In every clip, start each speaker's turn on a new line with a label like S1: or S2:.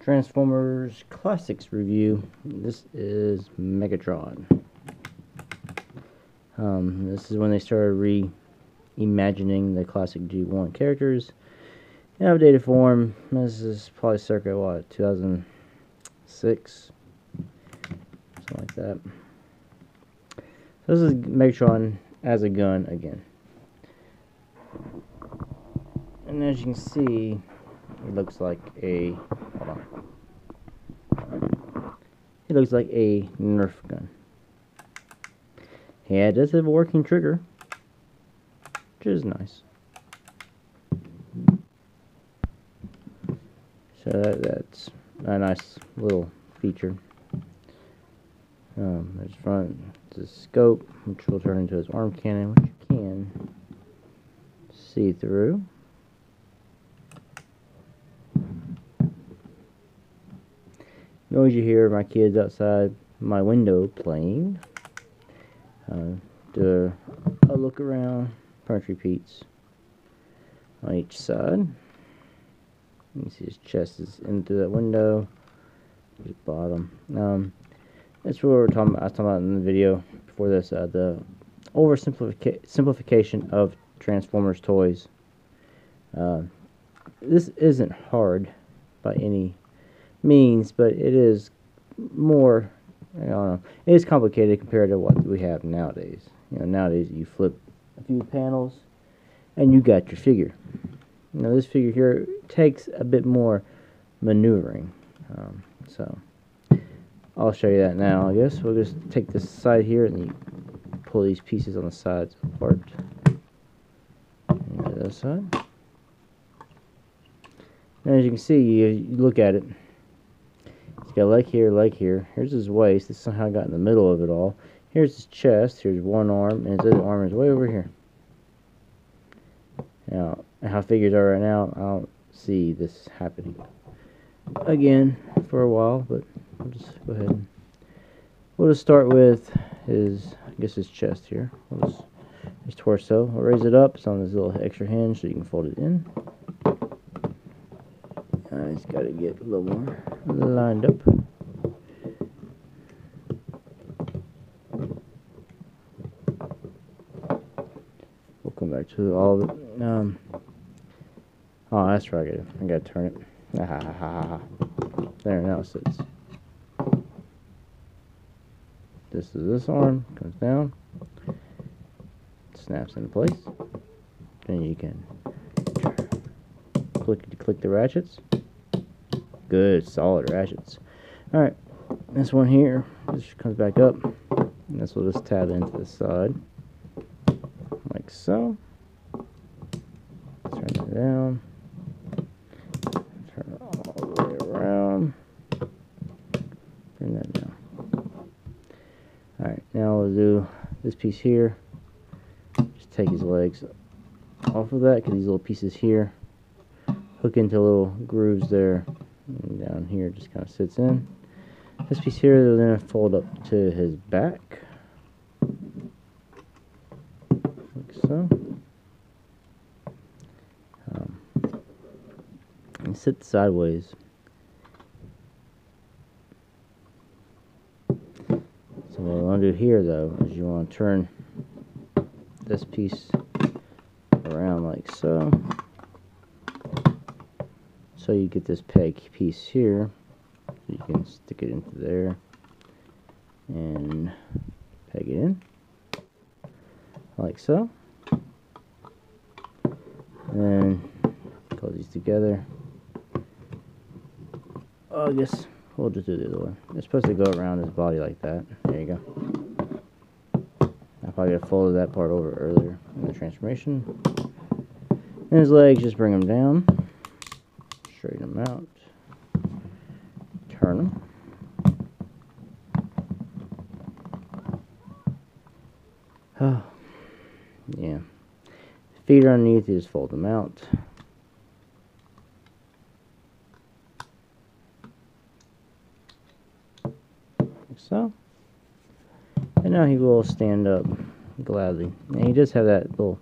S1: Transformers Classics review. This is Megatron. This is when they started reimagining the classic G1 characters in updated form. This is probably circa, what, 2006? Something like that. So this is Megatron as a gun again. And as you can see, it looks like a, hold on. It looks like a Nerf gun. Yeah, it does have a working trigger, which is nice. So that's a nice little feature. There's front, the scope, which will turn into his arm cannon, which you can see through. Noise you hear my kids outside my window playing. Do a look around, punch repeats on each side. You can see his chest is in through that window. His bottom. That's what we're talking about. I was talking about in the video before this. The simplification of Transformers toys. This isn't hard by any means, but it is more, I don't know, it is complicated compared to what we have nowadays. You know, nowadays you flip a few panels and you got your figure. Now this figure here takes a bit more maneuvering, so I'll show you that now. I guess we'll just take this side here and you pull these pieces on the sides apart. And this side. And as you can see, you look at it. He's got a leg here, leg here. Here's his waist. This is how I got in the middle of it all. Here's his chest. Here's one arm, and his other arm is way over here. Now, how figures are right now, I don't see this happening again for a while, but we'll just go ahead and we'll just start with his, I guess his chest here. His torso. We'll raise it up. It's on this little extra hinge so you can fold it in. He's got to get a little more lined up. We'll come back to all of it. Oh, that's right. I got to turn it. There, now it sits. This is this arm. Comes down. Snaps into place. Then you can click the ratchets. Good, solid ratchets. Alright, this one here just comes back up, and this will just tab into the side, like so. Turn it down, turn it all the way around, bring that down. Alright, now we'll do this piece here. Just take his legs off of that, because these little pieces here hook into little grooves there. And down here just kind of sits in. This piece here will then fold up to his back, like so. And sit sideways. So what I want to do here, though, is you want to turn this piece around like so. So you get this peg piece here, so you can stick it into there and peg it in, like so. And close these together. Oh, I guess we'll just do the other one. It's supposed to go around his body like that. There you go. I probably folded that part over earlier in the transformation. And his legs, just bring them down. Straighten them out, turn them. Oh, yeah. Feet are underneath, you just fold them out. Like so. And now he will stand up gladly. And he does have that little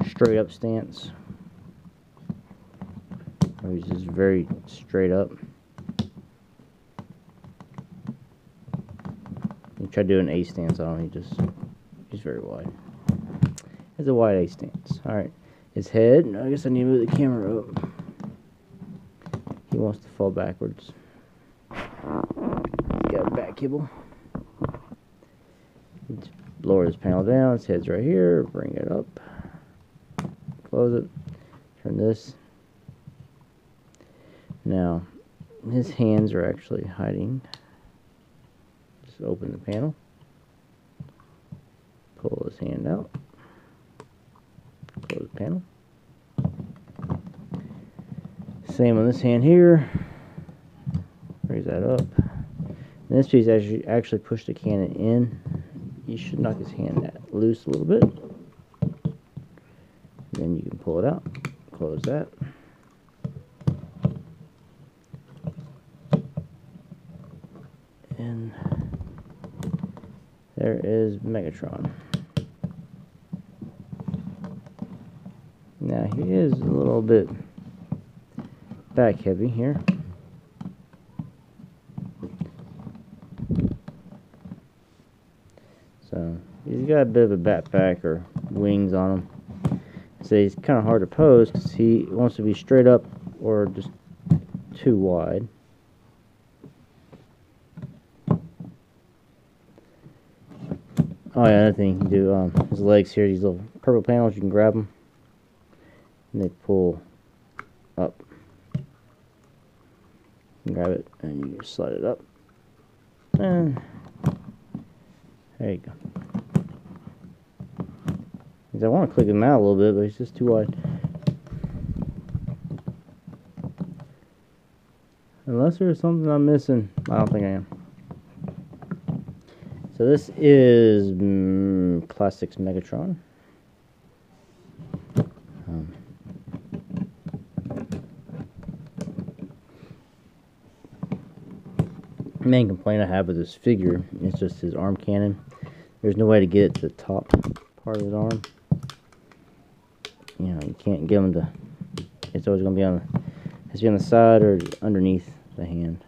S1: straight up stance. He's just very straight up. try to do an A stance on him. He's very wide. It's a wide A stance. Alright. His head, I guess I need to move the camera up. He wants to fall backwards. He's got a back kibble. Let's lower this panel down. His head's right here. Bring it up. Close it. Turn this. Now, his hands are actually hiding. Just open the panel. Pull his hand out. Close the panel. Same on this hand here. Raise that up. And this piece actually push the cannon in. You should knock his hand loose a little bit. Then you can pull it out. Close that. And there is Megatron. Now he is a little bit back heavy here. So he's got a bit of a backpack or wings on him. So he's kind of hard to pose because he wants to be straight up or just too wide. Oh yeah, another thing you can do, his legs here, these little purple panels, you can grab them and they pull up. You can grab it and you just slide it up. And there you go. I want to click him out a little bit, but he's just too wide. Unless there's something I'm missing, I don't think I am. So this is Classics Megatron. The main complaint I have with this figure is just his arm cannon. There's no way to get it to the top part of his arm. You know, you can't get him to. It's always going to be on. Has to be on the side or underneath the hand.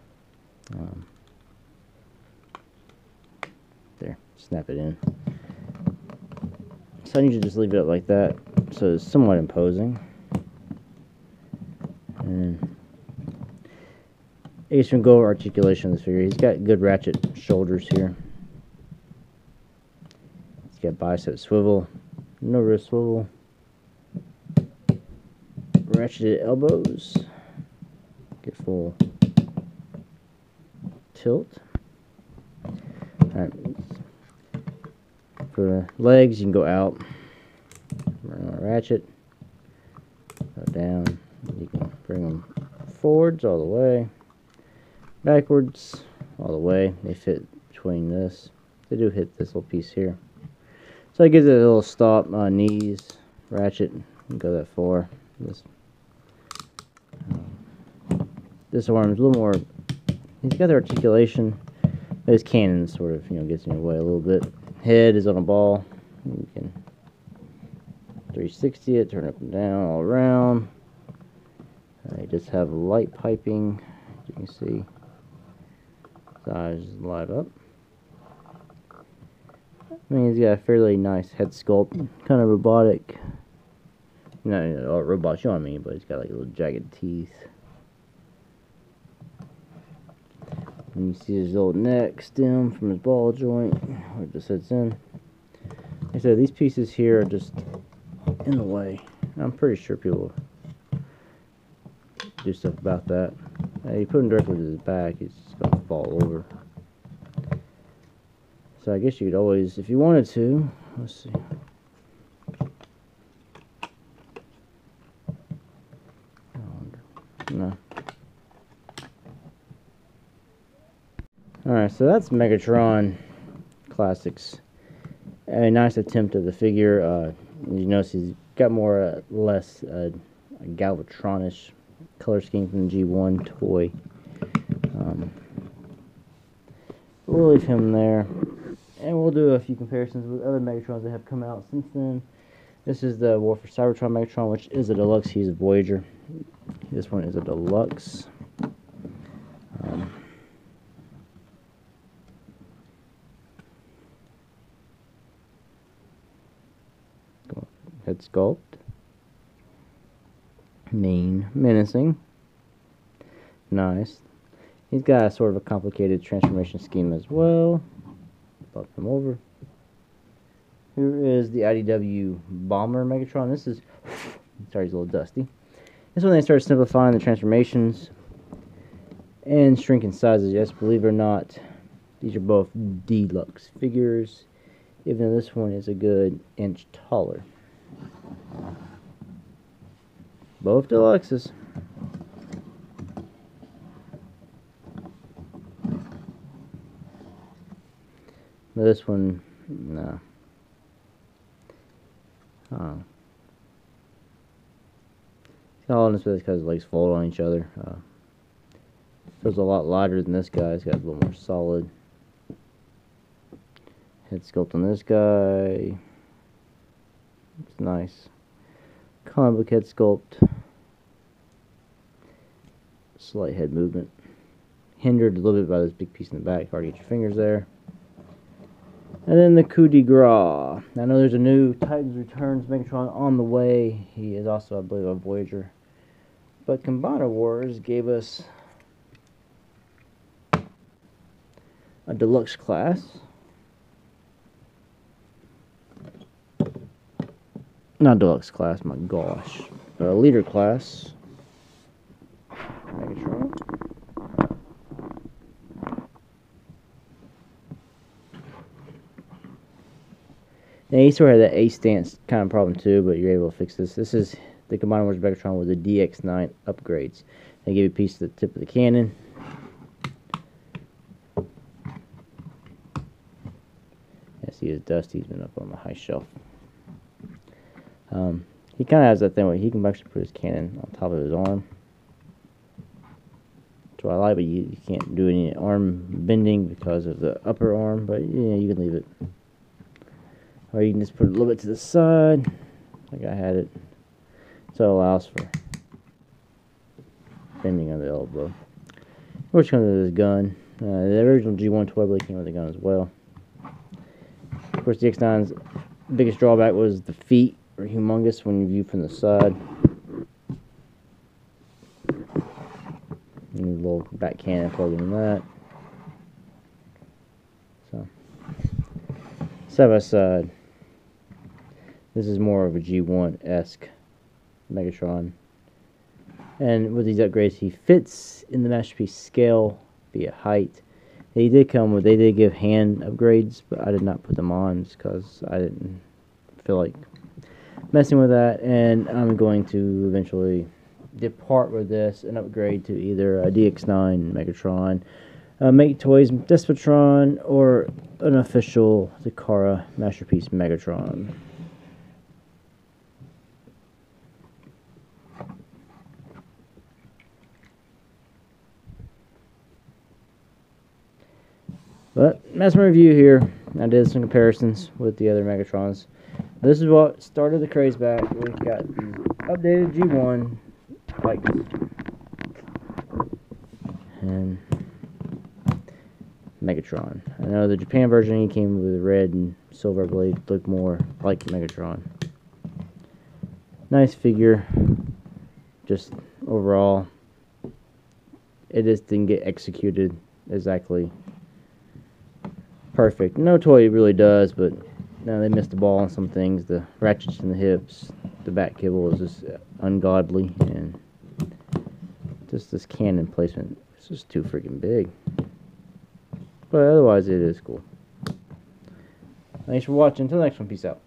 S1: There, snap it in. So I usually just leave it up like that, so it's somewhat imposing. And I guess we can go over articulation of this figure. He's got good ratchet shoulders here. He's got bicep swivel, no wrist swivel. Ratcheted elbows, get full tilt. Alright, for the legs, you can go out, ratchet, go down, you can bring them forwards all the way, backwards all the way. They fit between this. They do hit this little piece here. So it gives it a little stop, knees, ratchet, and go that far. This arm is a little more. He's got the articulation. His cannon sort of, gets in your way a little bit. Head is on a ball. You can 360 it, turn up and down, all around. You just have light piping. As you can see, his eyes light up. I mean, he's got a fairly nice head sculpt, kind of robotic. Not robots, you know what I mean, but he's got like little jagged teeth. And you see his little neck stem from his ball joint, where it just sits in. Like I said, these pieces here are just in the way. I'm pretty sure people do stuff about that. You put him directly to his back, he's just going to fall over. So I guess you could always, if you wanted to, let's see. No. Alright, so that's Megatron Classics. A nice attempt at the figure. You notice he's got more less Galvatronish color scheme from the G1 toy. We'll leave him there. And we'll do a few comparisons with other Megatrons that have come out since then. This is the War for Cybertron Megatron, which is a deluxe. He's a Voyager. This one is a deluxe. head sculpt. Mean, menacing. Nice. He's got a sort of a complicated transformation scheme as well. Flip him over. Here is the IDW Bomber Megatron. This is, sorry, he's a little dusty. This one they started simplifying the transformations and shrinking sizes. Yes, believe it or not, these are both deluxe figures, even though this one is a good inch taller. Both deluxes. This one, no. Oh. All in this because his legs fold on each other. Feels a lot lighter than this guy. He's got a little more solid head sculpt on this guy. It's nice. Comic book head sculpt. Slight head movement. Hindered a little bit by this big piece in the back. Hard to get your fingers there. And then the coup de grace. I know there's a new Titans Returns Megatron on the way. He is also, I believe, a Voyager. But Combiner Wars gave us a deluxe class. Not deluxe class, my gosh. A leader class. Megatron. Now, he sort of had that A stance kind of problem too, but you're able to fix this. This is the Combiner Wars Megatron with the DX9 upgrades. They give you a piece of the tip of the cannon. Yes, he is dusty. He's been up on the high shelf. He kind of has that thing where he can actually put his cannon on top of his arm. That's what I like, but you can't do any arm bending because of the upper arm, but yeah, you can leave it. Or you can just put it a little bit to the side, like I had it. So it allows for bending on the elbow. Which comes with his gun. The original G1 toy blade came with a gun as well. Of course, the X9's biggest drawback was the feet were humongous when you view from the side. And a little back cannon plug in that. So, side by side. This is more of a G1-esque Megatron. And with these upgrades, he fits in the masterpiece scale via height. They did give hand upgrades, but I did not put them on just because I didn't feel like messing with that. And I'm going to eventually depart with this and upgrade to either a DX9 Megatron, Make Toys Despotron, or an official Takara Masterpiece Megatron. But that's my review here. I did some comparisons with the other Megatrons. This is what started the craze back. We've got the updated G1 bikes. And Megatron. I know the Japan version he came with red and silver blade, looked more like Megatron. Nice figure. Just overall, it just didn't get executed exactly perfect. No toy really does, but now they missed the ball on some things. The ratchets in the hips, the back kibble is just ungodly, and just this cannon placement is just too freaking big. But otherwise, it is cool. Thanks for watching. Until the next one, peace out.